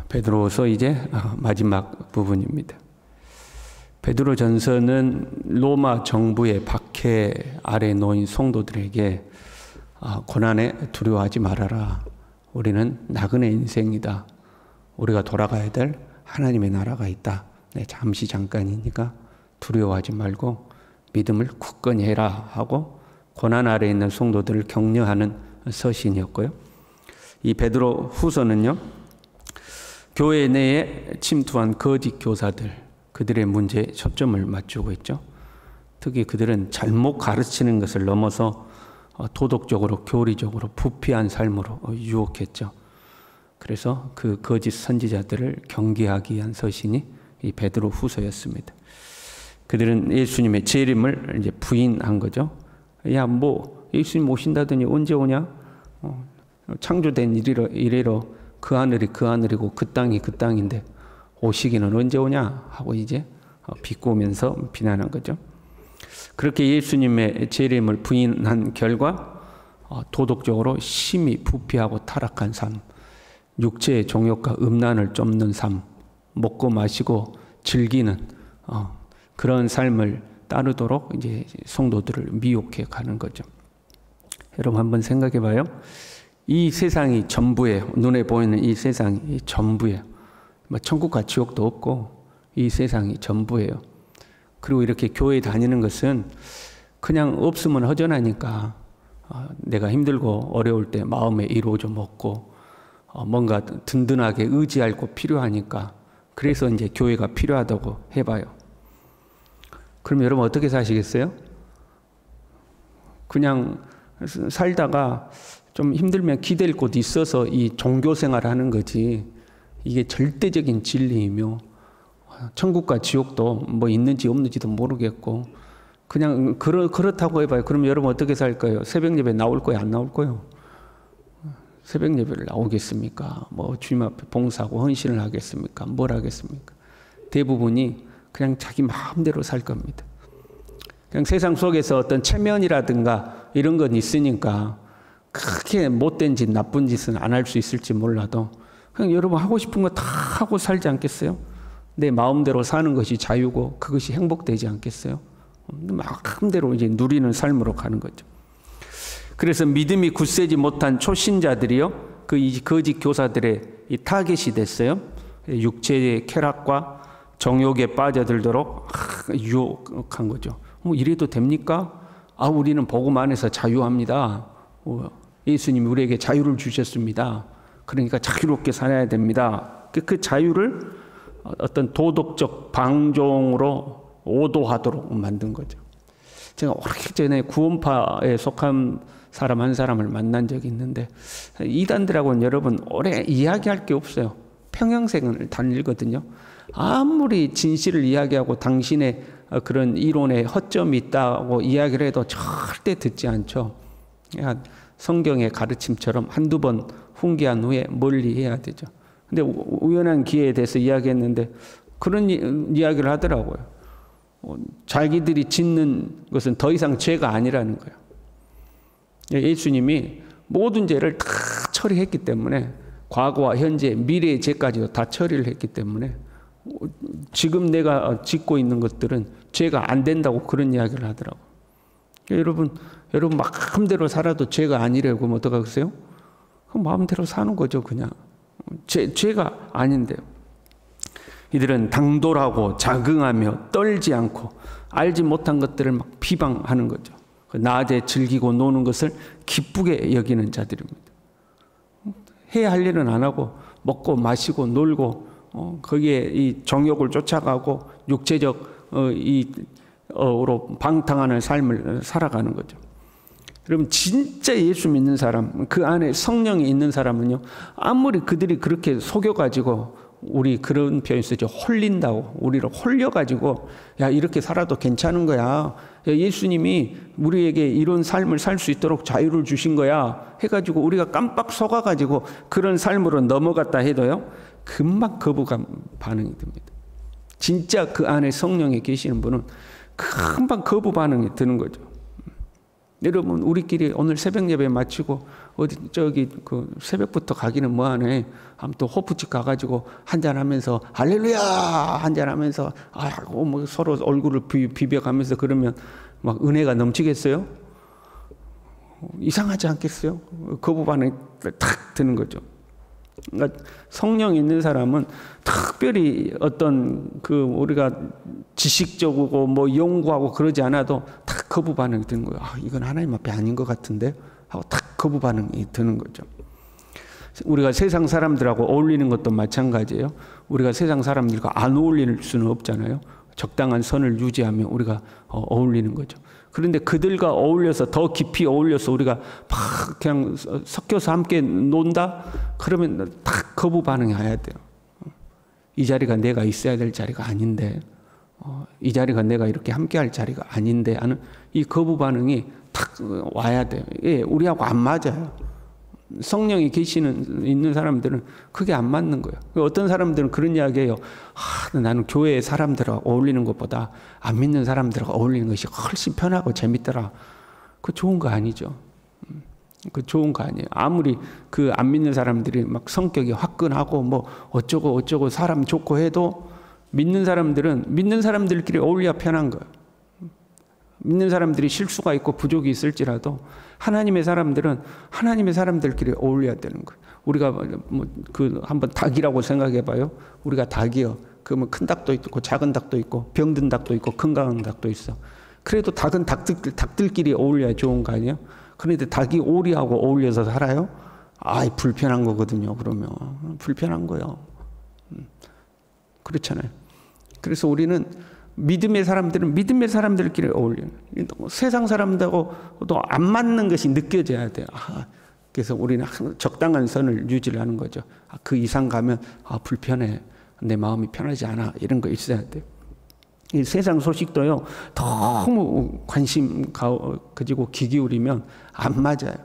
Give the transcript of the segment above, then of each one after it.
베드로서 이제 마지막 부분입니다. 베드로전서는 로마 정부의 박해 아래 놓인 성도들에게 고난에 두려워하지 말아라. 우리는 나그네 인생이다. 우리가 돌아가야 될 하나님의 나라가 있다. 잠시 잠깐이니까 두려워하지 말고 믿음을 굳건히 해라 하고 고난 아래 있는 성도들을 격려하는 서신이었고요. 이 베드로 후서는요, 교회 내에 침투한 거짓 교사들, 그들의 문제에 초점을 맞추고 있죠. 특히 그들은 잘못 가르치는 것을 넘어서 도덕적으로, 교리적으로 부패한 삶으로 유혹했죠. 그래서 그 거짓 선지자들을 경계하기 위한 서신이 이 베드로 후서였습니다. 그들은 예수님의 재림을 이제 부인한 거죠. 야, 뭐 예수님 오신다더니 언제 오냐? 창조된 이래로 그 하늘이 그 하늘이고 그 땅이 그 땅인데 오시기는 언제 오냐? 하고 이제 비꼬면서 비난한 거죠. 그렇게 예수님의 재림을 부인한 결과 도덕적으로 심히 부패하고 타락한 삶, 육체의 종욕과 음란을 쫓는 삶, 먹고 마시고 즐기는 그런 삶을 따르도록 이제 성도들을 미혹해 가는 거죠. 여러분 한번 생각해 봐요. 이 세상이 전부예요. 눈에 보이는 이 세상이 전부예요. 천국과 지옥도 없고 이 세상이 전부예요. 그리고 이렇게 교회 다니는 것은 그냥 없으면 허전하니까 내가 힘들고 어려울 때 마음에 이루어 좀 먹고 뭔가 든든하게 의지할 거 필요하니까 그래서 이제 교회가 필요하다고 해봐요. 그럼 여러분 어떻게 사시겠어요? 그냥 살다가 좀 힘들면 기댈 곳 있어서 이 종교생활을 하는 거지 이게 절대적인 진리이며 천국과 지옥도 뭐 있는지 없는지도 모르겠고 그냥 그렇다고 해봐요. 그럼 여러분 어떻게 살 거예요? 새벽 예배 나올 거예요? 안 나올 거예요? 새벽 예배를 나오겠습니까? 뭐 주님 앞에 봉사하고 헌신을 하겠습니까? 뭘 하겠습니까? 대부분이 그냥 자기 마음대로 살 겁니다. 그냥 세상 속에서 어떤 체면이라든가 이런 건 있으니까 크게 못된 짓, 나쁜 짓은 안 할 수 있을지 몰라도 그냥 여러분 하고 싶은 거 다 하고 살지 않겠어요? 내 마음대로 사는 것이 자유고 그것이 행복되지 않겠어요? 마음대로 이제 누리는 삶으로 가는 거죠. 그래서 믿음이 굳세지 못한 초신자들이요, 그 거짓 교사들의 이 타겟이 됐어요. 육체의 쾌락과 정욕에 빠져들도록 유혹한 거죠. 이래도 됩니까? 우리는 복음 안에서 자유합니다. 예수님이 우리에게 자유를 주셨습니다. 그러니까 자유롭게 살아야 됩니다. 그 자유를 어떤 도덕적 방종으로 오도하도록 만든 거죠. 제가 오래전에 구원파에 속한 사람 한 사람을 만난 적이 있는데 이단들하고는 여러분 오래 이야기할 게 없어요. 평형생을 다니거든요. 아무리 진실을 이야기하고 당신의 그런 이론에 허점이 있다고 이야기를 해도 절대 듣지 않죠. 성경의 가르침처럼 한두 번 훈계한 후에 멀리 해야 되죠. 근데 우연한 기회에 대해서 이야기했는데 그런 이야기를 하더라고요. 자기들이 짓는 것은 더 이상 죄가 아니라는 거예요. 예수님이 모든 죄를 다 처리했기 때문에 과거와 현재, 미래의 죄까지도 다 처리를 했기 때문에 지금 내가 짓고 있는 것들은 죄가 안 된다고 그런 이야기를 하더라고요. 여러분 마음대로 살아도 죄가 아니라고 그러면 어떡하겠어요? 마음대로 사는 거죠, 그냥. 죄가 아닌데요. 이들은 당돌하고 자긍하며 떨지 않고 알지 못한 것들을 막 비방하는 거죠. 낮에 즐기고 노는 것을 기쁘게 여기는 자들입니다. 해야 할 일은 안 하고 먹고 마시고 놀고 거기에 이 정욕을 쫓아가고 육체적 으로 방탕하는 삶을 살아가는 거죠. 여러분 진짜 예수 믿는 사람, 그 안에 성령이 있는 사람은요, 아무리 그들이 그렇게 속여가지고 우리 그런 표현 쓰죠. 홀린다고. 우리를 홀려가지고 야 이렇게 살아도 괜찮은 거야. 예수님이 우리에게 이런 삶을 살 수 있도록 자유를 주신 거야 해가지고 우리가 깜빡 속아가지고 그런 삶으로 넘어갔다 해도요, 금방 거부감 반응이 듭니다. 진짜 그 안에 성령이 계시는 분은 금방 거부 반응이 드는 거죠. 여러분 우리끼리 오늘 새벽 예배 마치고 어디 저기 그 새벽부터 가기는 뭐하네. 아무튼 호프집 가가지고 한잔하면서 할렐루야 한잔하면서 아이고 뭐 서로 얼굴을 비벼가면서 그러면 막 은혜가 넘치겠어요? 이상하지 않겠어요? 거부 반응이 탁 드는 거죠. 그러니까 성령 있는 사람은 특별히 어떤 그 우리가 지식적이고 뭐 연구하고 그러지 않아도 탁 거부 반응이 드는 거예요. 아, 이건 하나님 앞에 아닌 것 같은데 하고 탁 거부 반응이 드는 거죠. 우리가 세상 사람들하고 어울리는 것도 마찬가지예요. 우리가 세상 사람들과 안 어울릴 수는 없잖아요. 적당한 선을 유지하며 우리가 어울리는 거죠. 그런데 그들과 어울려서 더 깊이 어울려서 우리가 막 그냥 섞여서 함께 논다? 그러면 딱 거부 반응이 와야 돼요. 이 자리가 내가 있어야 될 자리가 아닌데, 이 자리가 내가 이렇게 함께 할 자리가 아닌데 하는 이 거부 반응이 탁 와야 돼요. 예, 우리하고 안 맞아요. 성령이 있는 사람들은 그게 안 맞는 거예요. 어떤 사람들은 그런 이야기해요. 나는 교회 사람들하고 어울리는 것보다 안 믿는 사람들하고 어울리는 것이 훨씬 편하고 재밌더라. 그거 좋은 거 아니죠. 그거 좋은 거 아니에요. 아무리 그 안 믿는 사람들이 막 성격이 화끈하고 뭐 어쩌고 사람 좋고 해도 믿는 사람들은 믿는 사람들끼리 어울려야 편한 거예요. 믿는 사람들이 실수가 있고 부족이 있을지라도 하나님의 사람들은 하나님의 사람들끼리 어울려야 되는 거예요. 우리가 뭐 그 한번 닭이라고 생각해 봐요. 우리가 닭이요. 그러면 큰 닭도 있고 작은 닭도 있고 병든 닭도 있고 건강한 닭도 있어. 그래도 닭은 닭들끼리 어울려야 좋은 거 아니에요? 그런데 닭이 오리하고 어울려서 살아요? 아이 불편한 거거든요. 그러면 불편한 거예요. 그렇잖아요. 그래서 우리는 믿음의 사람들은 믿음의 사람들끼리 어울리는, 세상 사람들하고도 안 맞는 것이 느껴져야 돼요. 그래서 우리는 적당한 선을 유지를 하는 거죠. 그 이상 가면 불편해, 내 마음이 편하지 않아, 이런 거 있어야 돼요. 이 세상 소식도요 너무 관심 가지고 귀 기울이면 안 맞아요.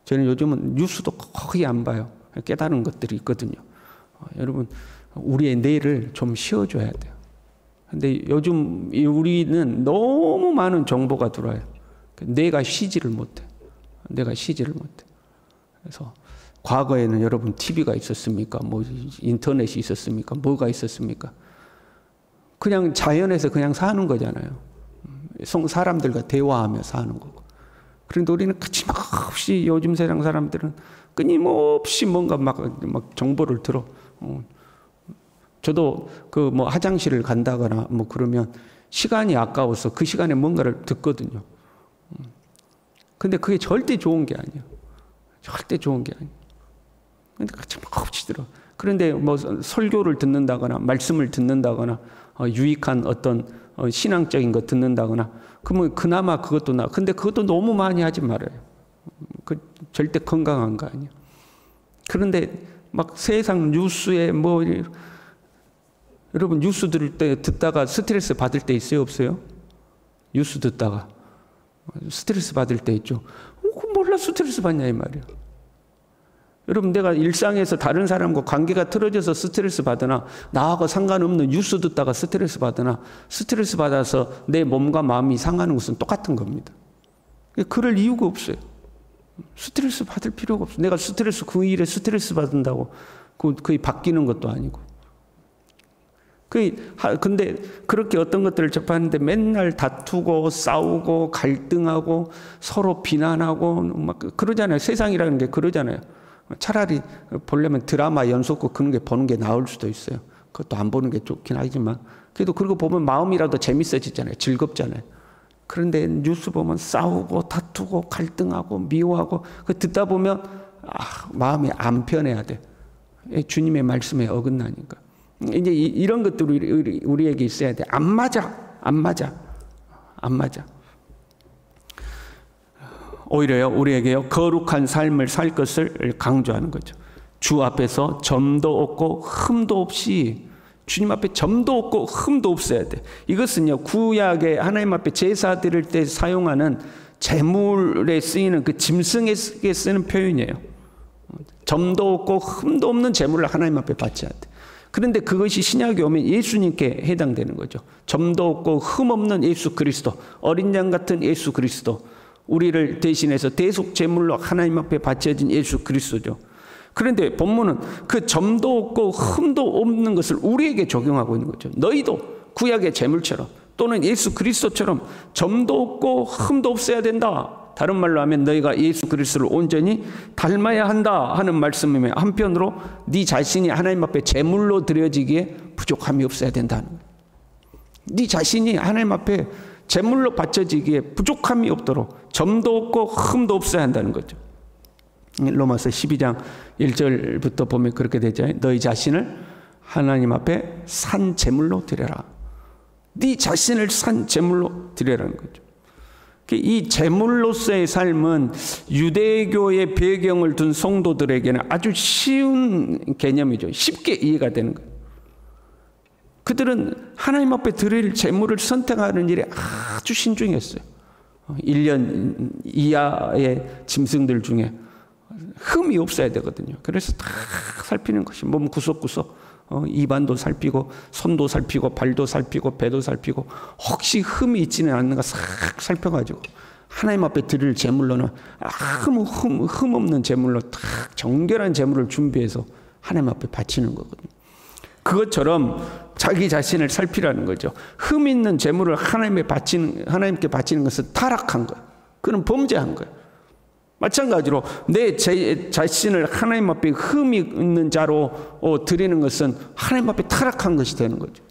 저는 요즘은 뉴스도 거의 안 봐요. 깨달은 것들이 있거든요. 여러분 우리의 뇌를 좀 쉬어줘야 돼요. 근데 요즘 우리는 너무 많은 정보가 들어와요. 내가 쉬지를 못해. 내가 쉬지를 못해. 그래서 과거에는 여러분 TV가 있었습니까? 뭐 인터넷이 있었습니까? 뭐가 있었습니까? 그냥 자연에서 그냥 사는 거잖아요. 사람들과 대화하며 사는 거고. 그런데 우리는 끊임없이 요즘 세상 사람들은 끊임없이 뭔가 막 정보를 들어. 저도 그 뭐 화장실을 간다거나 뭐 그러면 시간이 아까워서 그 시간에 뭔가를 듣거든요. 근데 그게 절대 좋은 게 아니에요. 절대 좋은 게 아니에요. 근데 끊임없이 들어. 그런데 뭐 설교를 듣는다거나 말씀을 듣는다거나 유익한 어떤 신앙적인 거 듣는다거나 그러면 그나마 그것도 근데 그것도 너무 많이 하지 말아요. 그 절대 건강한 거 아니에요. 그런데 막 세상 뉴스에 뭐 여러분 뉴스 들을 때 듣다가 스트레스 받을 때 있어요, 없어요? 뉴스 듣다가 스트레스 받을 때 있죠. 몰라 스트레스 받냐 이 말이에요. 여러분 내가 일상에서 다른 사람과 관계가 틀어져서 스트레스 받으나 나하고 상관없는 뉴스 듣다가 스트레스 받으나 스트레스 받아서 내 몸과 마음이 상하는 것은 똑같은 겁니다. 그럴 이유가 없어요. 스트레스 받을 필요가 없어요. 내가 스트레스 그 일에 스트레스 받는다고 그게 바뀌는 것도 아니고. 근데 그렇게 어떤 것들을 접하는데 맨날 다투고 싸우고 갈등하고 서로 비난하고 막 그러잖아요. 세상이라는 게 그러잖아요. 차라리 보려면 드라마 연속극 그런 게 보는 게 나을 수도 있어요. 그것도 안 보는 게 좋긴 하지만 그래도 그런 거 보면 마음이라도 재밌어지잖아요. 즐겁잖아요. 그런데 뉴스 보면 싸우고 다투고 갈등하고 미워하고 그 듣다 보면 마음이 안 편해야 돼. 주님의 말씀에 어긋나니까. 이제 이런 것들이 우리에게 있어야 돼. 안 맞아. 오히려요, 우리에게요, 거룩한 삶을 살 것을 강조하는 거죠. 주 앞에서 점도 없고 흠도 없이, 주님 앞에 점도 없고 흠도 없어야 돼. 이것은요, 구약의 하나님 앞에 제사 드릴 때 사용하는 제물에 쓰이는 그 짐승에 쓰는 표현이에요. 점도 없고 흠도 없는 제물을 하나님 앞에 바쳐야 돼. 그런데 그것이 신약에 오면 예수님께 해당되는 거죠. 점도 없고 흠 없는 예수 그리스도, 어린 양 같은 예수 그리스도, 우리를 대신해서 대속 제물로 하나님 앞에 바쳐진 예수 그리스도죠. 그런데 본문은 그 점도 없고 흠도 없는 것을 우리에게 적용하고 있는 거죠. 너희도 구약의 제물처럼 또는 예수 그리스도처럼 점도 없고 흠도 없어야 된다. 다른 말로 하면 너희가 예수 그리스도를 온전히 닮아야 한다 하는 말씀이며, 한편으로 네 자신이 하나님 앞에 제물로 드려지기에 부족함이 없어야 된다는 거예요. 네 자신이 하나님 앞에 제물로 바쳐지기에 부족함이 없도록 점도 없고 흠도 없어야 한다는 거죠. 로마서 12장 1절부터 보면 그렇게 되죠. 너희 자신을 하나님 앞에 산 제물로 드려라. 네 자신을 산 제물로 드려라는 거죠. 이 제물로서의 삶은 유대교의 배경을 둔 성도들에게는 아주 쉬운 개념이죠. 쉽게 이해가 되는 거예요. 그들은 하나님 앞에 드릴 제물을 선택하는 일에 아주 신중했어요. 1년 이하의 짐승들 중에 흠이 없어야 되거든요. 그래서 다 살피는 것이, 몸 구석구석 입안도 살피고 손도 살피고 발도 살피고 배도 살피고 혹시 흠이 있지는 않는가 싹 살펴가지고 하나님 앞에 드릴 제물로는 흠 없는 제물로 딱 정결한 제물을 준비해서 하나님 앞에 바치는 거거든요. 그것처럼 자기 자신을 살피라는 거죠. 흠 있는 제물을 하나님께 바치는 것은 타락한 거예요. 그는 범죄한 거예요. 마찬가지로 내 자신을 하나님 앞에 흠이 있는 자로 드리는 것은 하나님 앞에 타락한 것이 되는 거죠.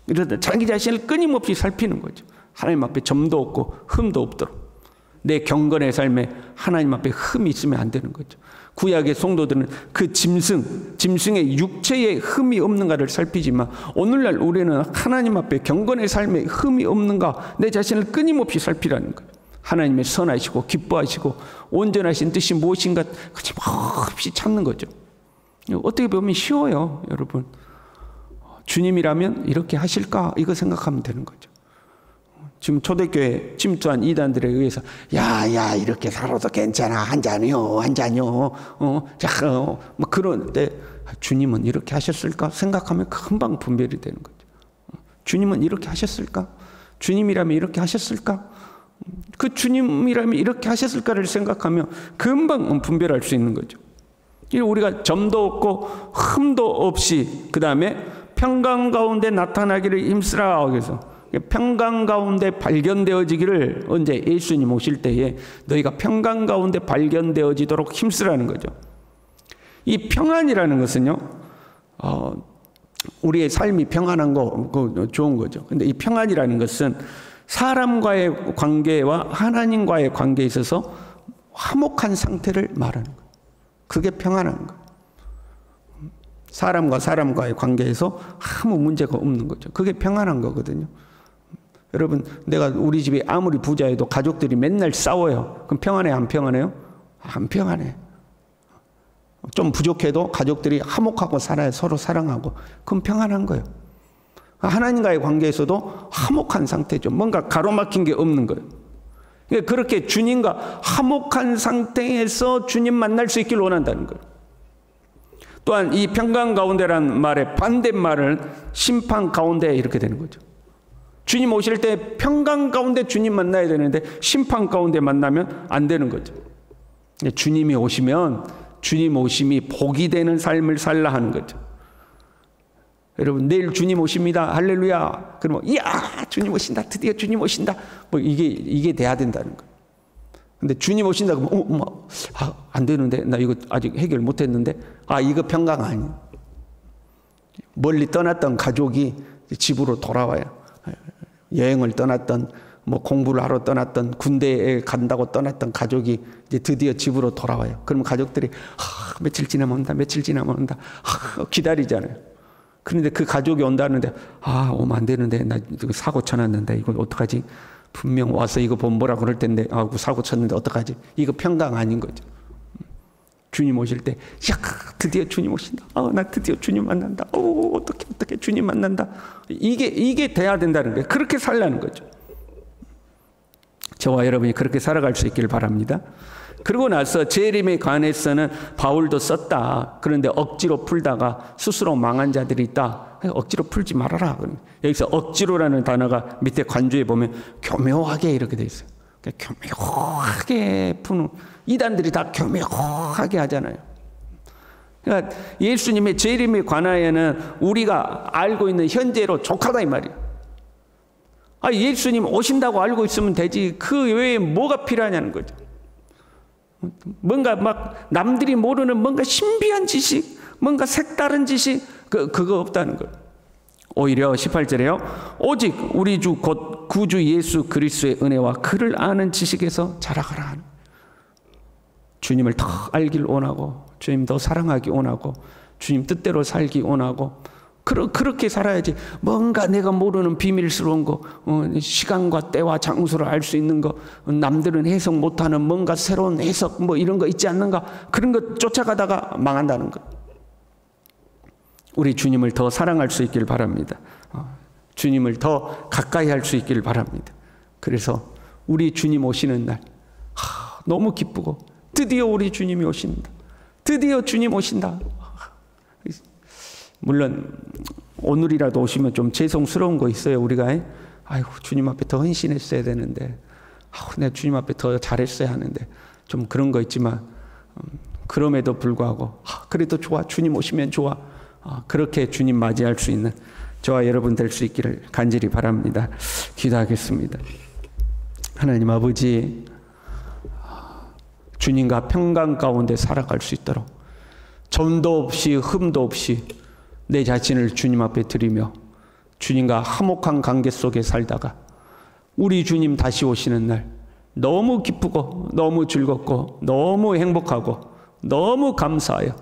이러다 자기 자신을 끊임없이 살피는 거죠. 하나님 앞에 점도 없고 흠도 없도록. 내 경건의 삶에 하나님 앞에 흠이 있으면 안 되는 거죠. 구약의 성도들은 그 짐승의 육체에 흠이 없는가를 살피지만, 오늘날 우리는 하나님 앞에 경건의 삶에 흠이 없는가 내 자신을 끊임없이 살피라는 거예요. 하나님의 선하시고 기뻐하시고 온전하신 뜻이 무엇인가 끊임없이 찾는 거죠. 어떻게 보면 쉬워요, 여러분. 주님이라면 이렇게 하실까? 이거 생각하면 되는 거죠. 지금 초대교회 침투한 이단들에 의해서 야 이렇게 살아도 괜찮아, 한 잔이요 뭐 그런데 주님은 이렇게 하셨을까 생각하면 금방 분별이 되는 거죠. 주님은 이렇게 하셨을까? 주님이라면 이렇게 하셨을까? 그 주님이라면 이렇게 하셨을까를 생각하면 금방 분별할 수 있는 거죠. 우리가 점도 없고 흠도 없이, 그 다음에 평강 가운데 나타나기를 힘쓰라. 그래서 평강 가운데 발견되어지기를, 언제? 예수님 오실 때에 너희가 평강 가운데 발견되어지도록 힘쓰라는 거죠. 이 평안이라는 것은요, 우리의 삶이 평안한 거 좋은 거죠. 근데 이 평안이라는 것은 사람과의 관계와 하나님과의 관계에 있어서 화목한 상태를 말하는 거예요. 그게 평안한 거예요. 사람과의 관계에서 아무 문제가 없는 거죠. 그게 평안한 거거든요. 여러분, 내가 우리 집이 아무리 부자여도 가족들이 맨날 싸워요. 그럼 평안해요, 안 평안해요? 안 평안해. 좀 부족해도 가족들이 화목하고 살아요. 서로 사랑하고. 그럼 평안한 거예요. 하나님과의 관계에서도 화목한 상태죠. 뭔가 가로막힌 게 없는 거예요. 그렇게 주님과 화목한 상태에서 주님 만날 수 있길 원한다는 거예요. 또한 이 평강 가운데라는 말의 반대말은 심판 가운데 이렇게 되는 거죠. 주님 오실 때 평강 가운데 주님 만나야 되는데 심판 가운데 만나면 안 되는 거죠. 주님이 오시면 주님 오심이 복이 되는 삶을 살라 하는 거죠. 여러분, 내일 주님 오십니다. 할렐루야. 그러면 이야, 주님 오신다. 드디어 주님 오신다. 뭐 이게 돼야 된다는 거예요. 근데 주님 오신다 그러면 안 되는데, 나 이거 아직 해결 못 했는데, 이거 평강 아니에요. 멀리 떠났던 가족이 집으로 돌아와요. 여행을 떠났던, 뭐 공부를 하러 떠났던, 군대에 간다고 떠났던 가족이 이제 드디어 집으로 돌아와요. 그러면 가족들이 며칠 지나면 온다 기다리잖아요. 그런데 그 가족이 온다는데 오면 안 되는데, 나 이거 사고 쳐놨는데 이거 어떡하지? 분명 와서 이거 보면 뭐라 그럴 텐데 사고 쳤는데 어떡하지? 이거 평강 아닌 거죠. 주님 오실 때 드디어 주님 오신다. 나 드디어 주님 만난다. 어떻게 주님 만난다. 이게 돼야 된다는 거예요. 그렇게 살라는 거죠. 저와 여러분이 그렇게 살아갈 수 있기를 바랍니다. 그러고 나서 재림에 관해서는 바울도 썼다. 그런데 억지로 풀다가 스스로 망한 자들이 있다. 억지로 풀지 말아라. 여기서 억지로라는 단어가 밑에 관주에 보면 교묘하게 이렇게 돼 있어요. 교묘하게 푸는, 이단들이 다 교묘하게 하잖아요. 그러니까 예수님의 재림에 관하여는 우리가 알고 있는 현재로 족하다 이 말이에요. 예수님 오신다고 알고 있으면 되지 그 외에 뭐가 필요하냐는 거죠. 뭔가 막 남들이 모르는 뭔가 신비한 지식, 뭔가 색다른 지식, 그거 없다는 거예요. 오히려 18절에요. 오직 우리 주 곧 구주 예수 그리스도의 은혜와 그를 아는 지식에서 자라가라 하는. 주님을 더 알길 원하고, 주님 더 사랑하기 원하고, 주님 뜻대로 살기 원하고, 그렇게 살아야지. 뭔가 내가 모르는 비밀스러운 거, 시간과 때와 장소를 알 수 있는 거, 남들은 해석 못하는 뭔가 새로운 해석 뭐 이런 거 있지 않는가, 그런 거 쫓아가다가 망한다는 거. 우리 주님을 더 사랑할 수 있길 바랍니다. 주님을 더 가까이 할 수 있길 바랍니다. 그래서 우리 주님 오시는 날 너무 기쁘고, 드디어 우리 주님이 오신다. 드디어 주님 오신다. 물론 오늘이라도 오시면 좀 죄송스러운 거 있어요. 우리가 아이고 주님 앞에 더 헌신했어야 되는데, 내가 주님 앞에 더 잘했어야 하는데, 좀 그런 거 있지만 그럼에도 불구하고 그래도 좋아, 주님 오시면 좋아. 그렇게 주님 맞이할 수 있는 저와 여러분 될 수 있기를 간절히 바랍니다. 기도하겠습니다. 하나님 아버지, 주님과 평강 가운데 살아갈 수 있도록 점도 없이 흠도 없이 내 자신을 주님 앞에 드리며 주님과 화목한 관계 속에 살다가 우리 주님 다시 오시는 날 너무 기쁘고 너무 즐겁고 너무 행복하고 너무 감사하여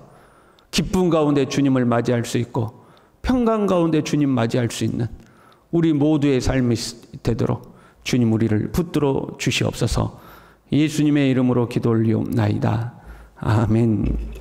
기쁨 가운데 주님을 맞이할 수 있고 평강 가운데 주님 맞이할 수 있는 우리 모두의 삶이 되도록 주님 우리를 붙들어 주시옵소서. 예수님의 이름으로 기도 올리옵나이다. 아멘.